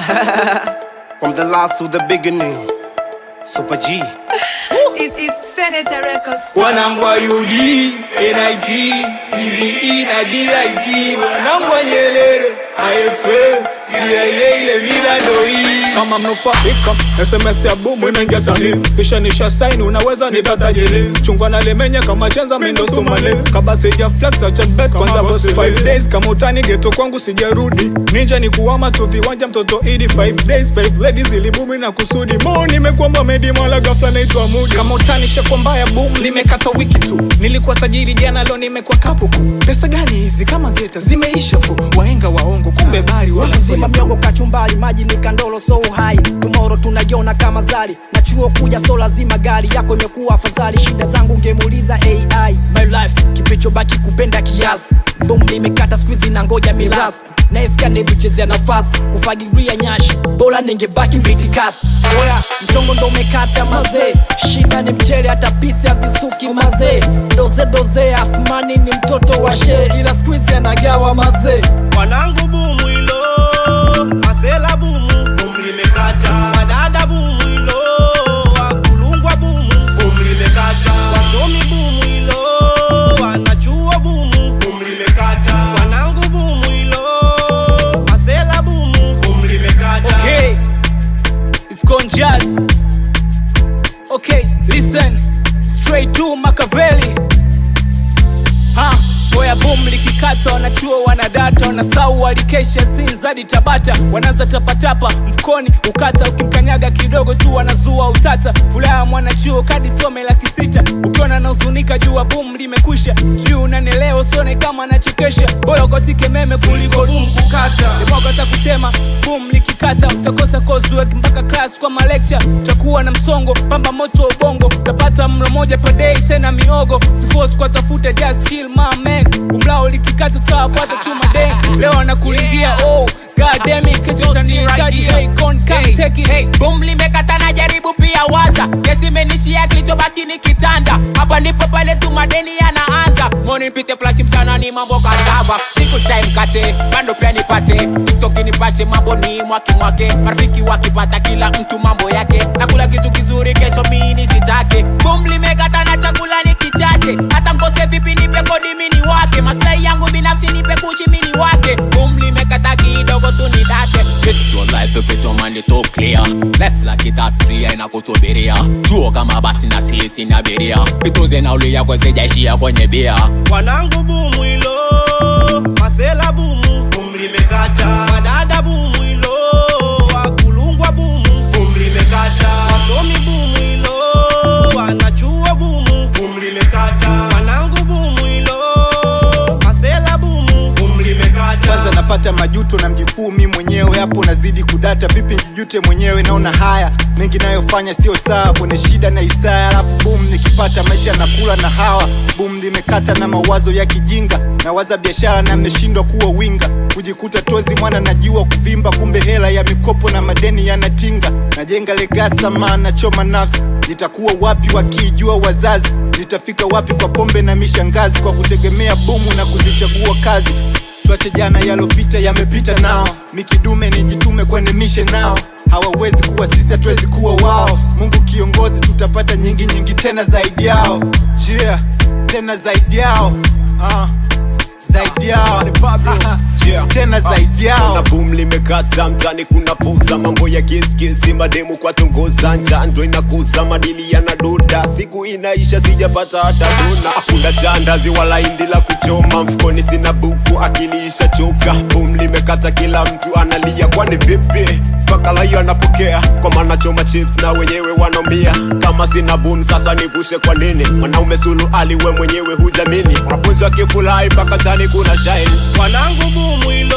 From the last to the beginning, Super G. It's Senator Records. Wanangwa UD, NIG, CVE na DIG. Wanangwa Nyerere, IFA, CIA ile vida doi. Kama mnufaika, SMS ya boom imeingia sani. Kisha nisha sign unaweza nitatajiri. Chungwa na lemenya kama chenza mindo sumane. Kaba sija flex acha bet kwanza boss 5 days. Kama utani geto kwangu sijarudi. Ninja ni kuwama tu viwanja mtoto idi 5 days. 5 ladies ilibumi na kusudi. Mo nimekuamba medi mwala ghafla naitwa mood. Kama utani shakwa mbaya boom limekata wiki tu. Nilikuwa tajiri jana leo nimekuwa kapuku. Pesa gani hizi kama vieta zimeisha fu. Wahenga waongo kumbe bari wala sima miogo kachumbali maji ni kandolo so high. Tomorrow tunaiona kama zali. Na chuo kuja so lazima gari yako imekuwa afadhali. Shida zangu ngemuuliza AI. My life kipecho baki kupenda kiasi. Boom nimekata squeeze na ngoja mirasi. Naisikia nibichezea nafasi kufagiria nyashi. Bora ningebaki mitikasi. Oya mchongo ndo umekata mazee. Shida ni mchele hata pisi hazisuki mazee. Doze asmani ni mtoto wa she. Ila squeeze anagawa mazee. Wanangu bumu ilo, masela bumu, bumu limekata. Madada bumu ilo, wakulungwa bumu, bumu limekata. Wasomi bumu ilo, wanachuo bumu, bumu limekata. Wanangu bumu ilo, masela bumu, bumu limekata. Okay, it's gone jazz. Okay, listen, straight to Machiavelli. Oya boom likikata wanachuo wanadata. Wanasau walikesha sinzadi tabata. Wanaza tapatapa mfukoni ukata. Ukimkanyaga kidogo tu wanazua utata. Fulaha mwanachuo kadi some $600. Ukiona na uzunika jua boom limekwisha. Tuyu unaneleo sone kama nachekesha. Boyo kotike meme kuliko boom kukata. Limoko takutema boom likikata. Utakosa coursework mpaka class kwa malecture. Utakuwa na msongo pamba moto ubongo. Utapata mlo moja per day tena miogo. Siforce kwa tafuta just chill my man. Umlao likikata utawapata tu madeng. Leo anakulingia oh god damn it. Kesho utanihitaji hey con can't take it. Hey, boom limekata na jaribu pia waza. Kesi menishia kilichobaki ni kitanda. Hapa ndipo pale tu madeni yanaanza. Morning pite flash mchana ni mambo kadaba. Siku time kate, bando pia nipate. TikTok nipashe mambo ni mwake. Marafiki wakipata kila mtu mambo yake. Nakula kitu kizuri kesho mimi sitake. Boom limekata na chakula ni kichache. Hata mkose vipi nipe kodi mini wake. Maslahi yangu binafsi nipe kushi mini wake. Boom limekata kidogo tu ni date. Fit your life to fit your mind to clear. Left like it up free ina kusubiria. Chuo kama basi na sisi na biria. Kituze na uli yako zejaishia kwenye bia. Wanangu bumu ilo, masela bumu, bumu limekata. Madada bumu ilo, wakulungwa bumu, bumu limekata. Wasomi bumu ilo, wanachuo bumu, bumu limekata. Wanangu bumu ilo, masela bumu, bumu limekata. Kwanza napata majuto na mjikuu mimi mwenyewe. Hapo nazidi kudata vipi njijute mwenyewe. Naona haya mengi nayofanya sio sawa. Kwenye shida na isaya alafu boom nikipata maisha nakula na hawa. Boom limekata na mawazo ya kijinga. Nawaza biashara na mmeshindwa kuwa winga. Kujikuta tozi mwana najua kuvimba. Kumbe hela ya mikopo na madeni yanatinga. Najenga legasa maana choma nafsi. Nitakuwa wapi wakijua wazazi. Nitafika wapi kwa pombe na mishangazi. Kwa kutegemea bumu na kuzichagua kazi. Tuache jana yalopita yamepita nao. Mikidume nijitume kwenye mishe nao. Hawawezi kuwa sisi hatuwezi kuwa wao. Mungu kiongozi tutapata nyingi tena zaidi yao. Yeah, tena zaidi yao. Zaidi yao tena zaidi yao. Na boom limekata mtani kuna puza. Mambo ya kiskisi mademu kwa tungoza. Njando inakuza madili ya nadoda. Siku inaisha sijapata hata dona. Hakuna jandazi wala indila kuchoma. Mfukoni sina buku akili isha choka. Boom limekata kila mtu analia kwani vipi. Pakala hiyo anapokea kwa maana choma chips na wenyewe wanomia. Kama sina boom sasa nivushe kwa nini. Mwanaume sulu aliwe mwenyewe hujamini. Wanafunzi wakifurahi mpaka tani kuna shine. Wanangu bumu ilo,